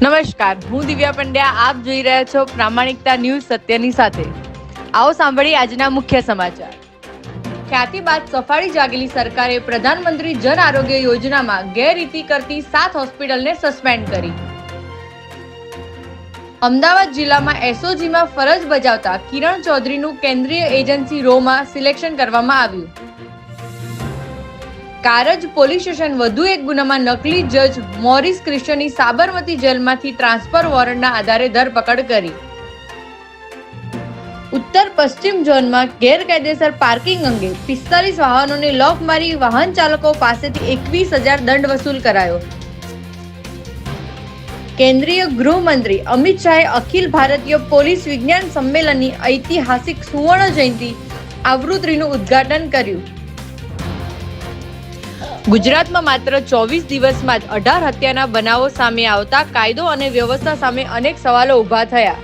નમસ્કાર, હું દિવ્યા પંડ્યા. આપ જોઈ રહ્યા છો પ્રામાણિકતા ન્યૂઝ સત્યની સાથે. આવો સાંભળીએ આજના મુખ્ય સમાચાર. ખ્યાતિ બાદ સફાળી જાગેલી સરકારે પ્રધાનમંત્રી જન આરોગ્ય યોજનામાં ગેરરીતિ કરતી 7 હોસ્પિટલને સસ્પેન્ડ કરી. અમદાવાદ જિલ્લામાં એસઓજીમાં ફરજ બજાવતા કિરણ ચૌધરીનું કેન્દ્રીય એજન્સી રોમાં સિલેક્શન કરવામાં આવ્યું. કારજ પોલીસ સ્ટેશન વધુ એક ગુનામાં નકલી જજ મોરિસ ક્રિશ્ચનની સાબરમતી જેલમાંથી ટ્રાન્સફર વોરંટના આધારે ધરપકડ કરી. ઉત્તર પશ્ચિમ ઝોનમાં ગેરકાયદેસર પાર્કિંગ અંગે 45 વાહનોને લોક મારી વાહન ચાલકો પાસેથી 21,000 દંડ વસૂલ કરાયો. કેન્દ્રીય ગૃહમંત્રી અમિત શાહે અખિલ ભારતીય પોલીસ વિજ્ઞાન સંમેલનની ઐતિહાસિક સુવર્ણ જયંતિ આવૃત્તિનું ઉદ્ઘાટન કર્યું. ગુજરાતમાં માત્ર 24 દિવસમાં જ 18 હત્યાના બનાવો સામે આવતા કાયદો અને વ્યવસ્થા સામે અનેક સવાલો ઊભા થયા.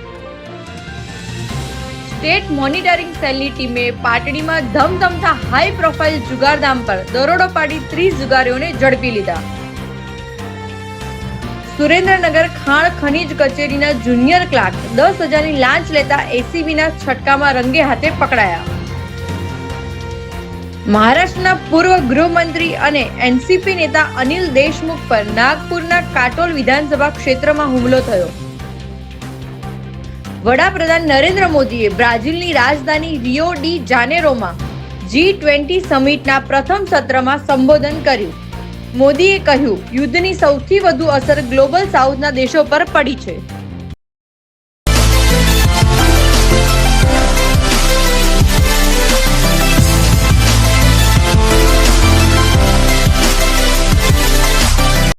સ્ટેટ મોનિટરિંગ સેલની ટીમે પાટડીમાં ધમધમતા હાઈ પ્રોફાઇલ જુગારધામ પર દરોડો પાડી 30 જુગારીઓને ઝડપી લીધા. સુરેન્દ્રનગર ખાણ ખનીજ કચેરીના જુનિયર ક્લાર્ક 10,000ની લાંચ લેતા એસીબીના છટકામાં રંગે હાથે પકડાયા. મહારાષ્ટ્રના પૂર્વ ગૃહમંત્રી અને એનસીપી નેતા અનિલ દેશમુખ પર નાગપુરના કાટોલ વિધાનસભા ક્ષેત્રમાં હુમલો થયો. વડાપ્રધાન નરેન્દ્ર મોદીએ બ્રાઝિલની રાજધાની રિયો ડી જાનેરોમાં G20 સમિટના પ્રથમ સત્રમાં સંબોધન કર્યું. મોદીએ કહ્યું, યુદ્ધની સૌથી વધુ અસર ગ્લોબલ સાઉથના દેશો પર પડી છે.